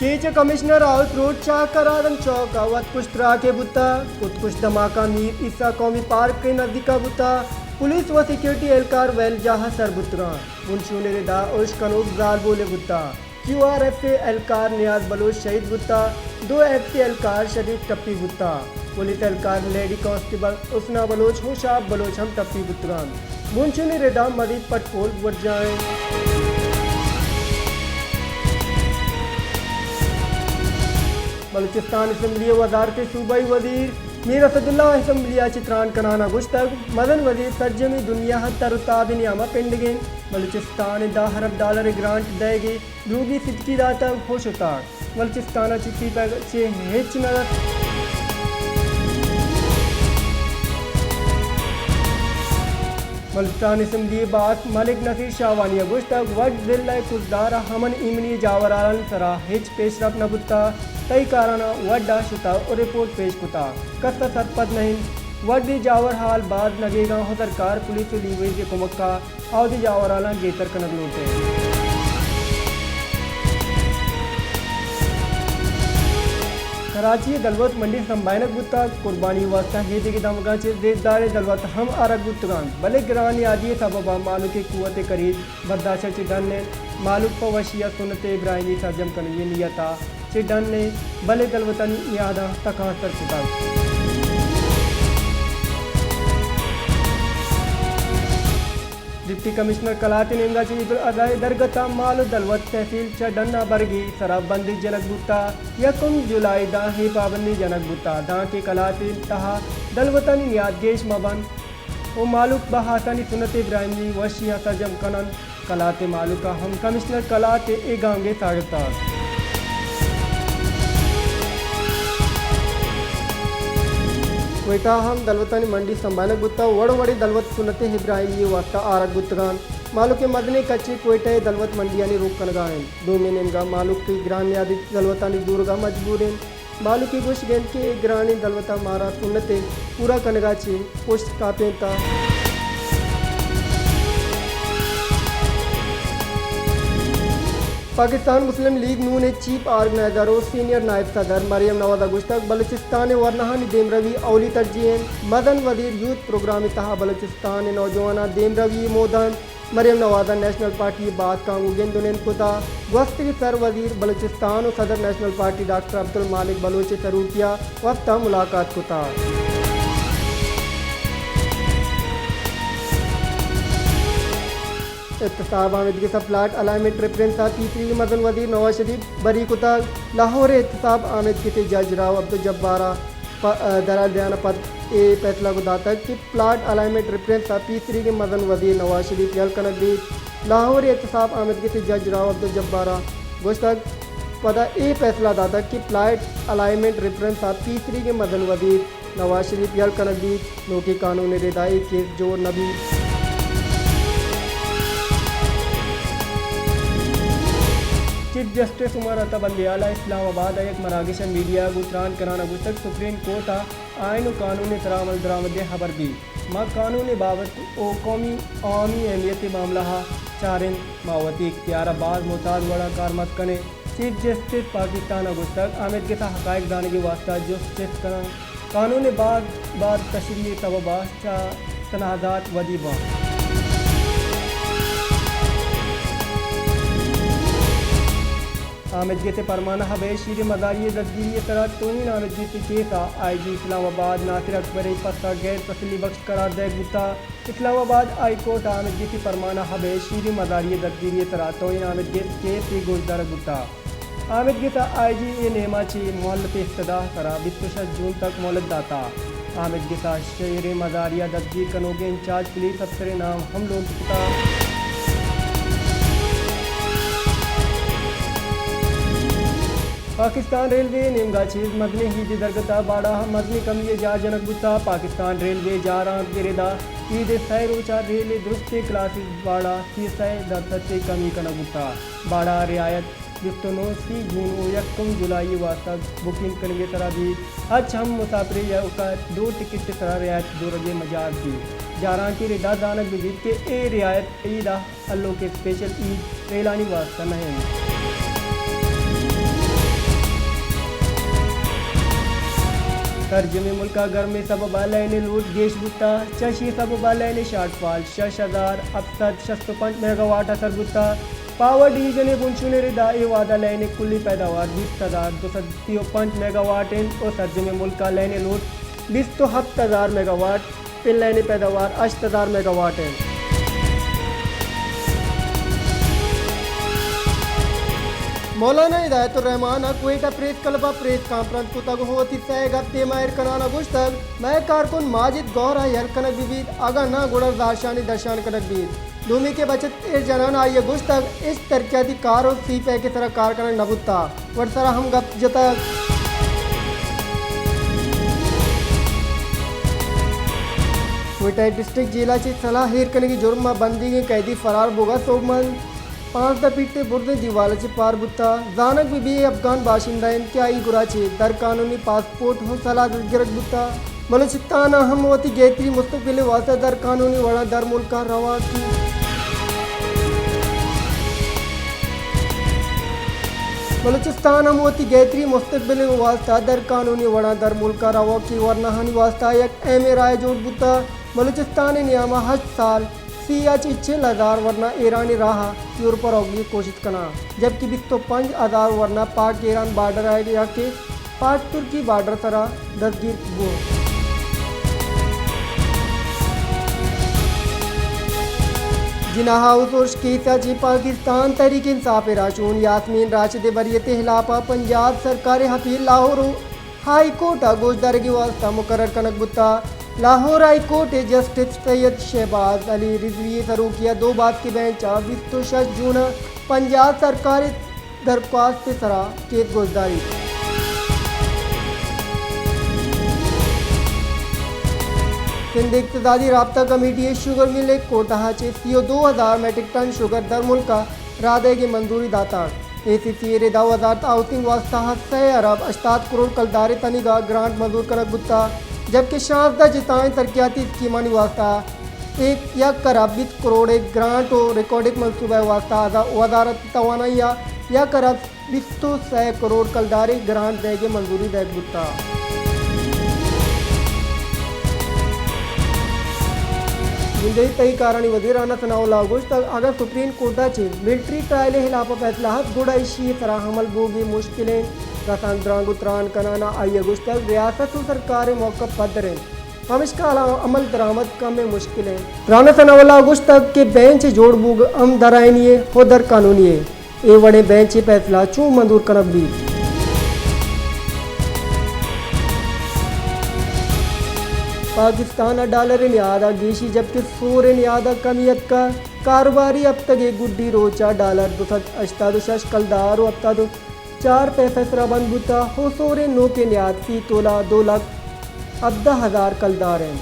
Teacher commissioner out road चाकरादन चौक अवध कुछ तरह के बुता कुछ धमाका मीर ईसा कौमी पार्क के नजदीक का बुता पुलिस व सिक्योरिटी एहलकार वेल जहाँ सर बुतरा मुंशून रिदा उश कनूब जाल बोले बुता QRF एहलकार नियाज बलोच शहीद बुता 2 FC एहलकार शरीफ टप्पी बुता पुलिस एहलकार लेडी कांस्टेबल उसना बलोच होशाब बलोच हम टप्पी बुतरान मुंशून रिदा मजीद पटपोल बुट जाए। बलूचिस्तान असम्बली वजारत सूबाई वजीर मीर असदुल्ला असम्बलिया चित्रान कनाना गुश्तग मदन वजीर सर्जमी दुनिया तरुताब नियामा पिंडगेन बलूचिस्तान $10 अरब ग्रांट देगी दूगी सिटकी दाता खुश होता बलूचिस्तान चिट्ठी पर चे हेच नरत बलूचिस्तान असम्बली बात मलिक नसीर शाहवानिया गुश्तग वट जिला कुजदारा हमन इमनी जावरालन सरा हेच पेशरफ नबुत्ता कई काराना वड्डा शुता और रिपोर्ट पेश कुता कस्ता सरपद नहीं वड्डी जावर हाल बाद लगेगा हो सरकार पुलिस लीवे के कुमक्का आउदी जावराला गेतर कनक लोटे कराची दलवत मंडी संबाइनक बुत्ता कुर्बानी वास्ता हेदे के दमगा चे देदार दलवत हम अरग बुत्तगान भले ग्रानी आदि सबबा मालू के कुवते करीब बर्दाश्त चिडन ने मालूक पवशिया सुनते इब्राहिमी सर्जम कनिए नियता चिडन ने भले दलवतन यादा तकासर कुता डिप्टी कमिश्नर कलाते नेमगा चीजुल अदाय दरगता मालू दलवत तहसील चडन्ना बरगी शराबबंदी जनक बुता 1 जुलाई दा ही पाबंदी जनक बुता दा के कलाते तहा दलवतनी नियादगेश मबन ओ मालूक बहासनी सुनत इब्राहिमी वशिया सजम कनन कलाते मालूका हम कमिश्नर कलाते ए गांगे सागता कोयटा हम दलवतानी मंडी संबानक बुत्ता वड़वड़ी दलवत सुनते इब्राहिमी वास्ता आरक बुत्तगान मालूक के मदने कच्चे कोयटा दलवत मंडियानी रोक कनगाएं 2 महीने मालूक की ग्राम यादी दलवतानी दूरगा मजबूरें मालूक की गुश गेंद के एक ग्रानी दलवता मारा सुनते पूरा कनगा चे पुष्ट कापेता पाकिस्तान मुस्लिम लीग नून चीफ ऑर्गेनाइजर और सीनियर नायब सदर मरियम नवादा गुश्तक बलूचिस्तान वरनहानी देम रवी अवली तरजीह मदन वजीर यूथ प्रोग्राम तहा बलूचिस्तान नौजवाना देम रवी मोदन मरियम नवादा नेशनल पार्टी बात कांगू गेंदुन कुता वक्त सर वजीर बलूचिस्तान और सदर नेशनल पार्टी डॉक्टर अब्दुल मालिक बलोच तरूकिया वक्त मुलाकात कुता एहतसाब आमिद के सब प्लाट अलाइनमेंट रेफरेंस तीसरी मदन वजीर नवाज शरीफ बरी कुता लाहौर एहतसाब आमिद के जज राव अब्दुल जब्बारा दरा दयाना पद ए फैसला गुदाता कि प्लाट अलाइनमेंट रेफरेंस तीसरी के मदन वजीर नवाज शरीफ यल कनकदी लाहौर एहतसाब आमिद के जज राव अब्दुल जब्बारा गोश्तक पदा ए फैसला दाता कि प्लाट अलाइनमेंट रेफरेंस तीसरी के मदन वजीर नवाज शरीफ यल कनकदी नोकी कानून रिदाई केस जोर नबी चीफ जस्टिस उमर अता बंदियाला इस्लामाबाद एक मरागिशन मीडिया गुतरान कराना गुस्तक सुप्रीम कोर्ट आयन और कानूनी तरामल दरामद खबर दी माँ कानूनी बाबत ओ कौमी आवामी अहमियत मामला चारिन मावती इख्तियाराबाद मोहताज वड़ा कारमत कने चीफ जस्टिस पाकिस्तान गुस्तक आमिद के साथ हक़ाइक़ दाने की वास्ता जस्टिस करा कानूनी बाद तशरीह तवबास चा तनाज़ात वजीबा आमिदगी से परमाना हबे शीर मजारी दस्तगिरी तरह तोहिन आमिदगी के केसा IG इस्लामाबाद नासिर अकबर पस्ता गैर तसली बख्श करार दे गुता इस्लामाबाद हाई कोर्ट आमिदगी से परमाना हबे शीर मजारी दस्तगिरी तरह तोहिन आमिदगी के गुजदर गुता आमिदगी ता IG ए नेमा ची मोहल्लत इफ्तदा तरह 26 जून तक मोहलत दाता आमिदगी ता शीर मजारिया दस्तगिरी कनोगे इंचार्ज पुलिस अफसर नाम हम लोग कुता पाकिस्तान रेलवे नेमगा चीज मदनी ईद दरगता बाड़ा मदनी कमी जा जनक गुता पाकिस्तान रेलवे जा रहा गिरेदा ईद सैरोचा रेल दुरुस्ती क्लासेस बाड़ा तीसरे दरसते कमी कना गुता बाड़ा रियायत दुस्तनोसी जून 1 जुलाई वास्ता बुकिंग करने तरह दी आज हम मुसाफिर या उसका 2 टिकट की तरह रियायत 2 रजे मजार दी जारा की रिदा दानक विजिट के ए रियायत ईद अल्लो के स्पेशल ईद रेलानी वास्ता नहीं तर्जमे मुल्का घर में सबब आलयने लूट देश बुता चशी सबब आलयने शॉर्टफॉल 6065 मेगावाट असर बुता पावर डिवीजन बुंशुने रिदा ए वादा लयने कुल्ली पैदावार 20,235 मेगावाट इन और तर्जमे मुल्का लयने लूट 20,000 मेगावाट पिन लयने पैदावार 8,000 मेगावाट है। Maulana Hidayaturrahman Quetta press club press conference को तग होती सैग हफ्ते माहिर कनाना गुश्तग मैं कारकुन माजिद गौरा यल कनक बीबीद आगा ना गुड़र दारशानी दर्शान कनक बीद दूमी के बचत एर जनान आइए गुश्तग इस तरक्याती कार और सी पै की तरह कार कनक नबुत्ता वर्सरा हम गप जतक क्वेटा डिस्ट्रिक्ट जिला ची सलाह हेर कने की जुर्मा बंदी के कैदी फरार बोगा सोमन 5 पीटते बुरदे दीवालाचे पार बुत्ता जानक बीबी अफगान बाशिंदा क्या आई गुराचे दर कानूनी पासपोर्ट हो सलाह गिरक बुत्ता बलूचिस्तान अहमवती गैत्री मुस्तकबिल वास्ता दर कानूनी वड़ा दर मुल्का रवा की बलूचिस्तान अहमवती गैत्री मुस्तकबिल वास्ता दर कानूनी वड़ा दर मुल्का रवा की वरनाहानी वास्ता एक एम राय जोड़ बुत्ता बलूचिस्तान नियामा हज साल सियाची 6,000 वरना ईरानी राहा यूरोपर होगी कोशिश करना जबकि 25,000 वरना पाक ईरान बॉर्डर आएगा के पाक तुर्की बॉर्डर तरह दस्तगीर वो जिना हाउस और शकीसाची पाकिस्तान तहरीक इंसाफ राशून यास्मीन राशिद बरियत हिलाफा पंजाब सरकार हफील लाहौर हाई कोर्ट गोशदारे की वास्ता मुकर्रर कनक बुत्ता Lahore high court justice Syed Shahbaz Ali Rizvi सरूकिया 2 बात की बेंच 26 जून पंजाब सरकार दरख्वास्त सरा केस गोशदारी सिंध इक्तसादी राब्ता कमेटी शुगर मिल कोटा चे सीओ 2000 मेट्रिक टन शुगर दर मुल्का रादे की मंजूरी दाता ACC रेदा वजारत हाउसिंग वास्ता 6 अरब 68 करोड़ कलदारे तनिगा ग्रांट मंजूर करक बुत्ता जबकि शानदार जिताएं तरक्याती स्कीमानी वास्ता 1 अरब 20 करोड़ एक ग्रांट और रिकॉर्डिंग मनसूबा वास्ता वजारत तवानाई या करब 200 करोड़ कलदारी ग्रांट देगे मंजूरी देग बुत्ता जिंदगी तई कारणी वजीराना सनाउल्लाह अगस्त अगर सुप्रीम कोर्टा चे मिलिट्री ट्रायल हिलाफ फैसला हथ गुड़ा इशी तरह हमल बोगी मुश्किलें रसान द्रांग उतरान कनाना आई अगस्त रियासत सरकार मौका पदरें हम इसका अमल दरामद कम में मुश्किलें राना सनाउल्लाह अगस्त के बेंच जोड़ बुग अम दरायनिए हो दर कानूनिए ए वड़े बेंच फैसला चू मंजूर कनक भी पाकिस्तान डॉलर नियादा गीशी जबकि सूर नियादा कमियत का कारोबारी अब तक एक गुड्डी रोचा डॉलर 286 कलदार अब तक 4 पैसा बंद बुता हो सोरे नो के नियाद फी तोला 2,14,000 कलदार हैं।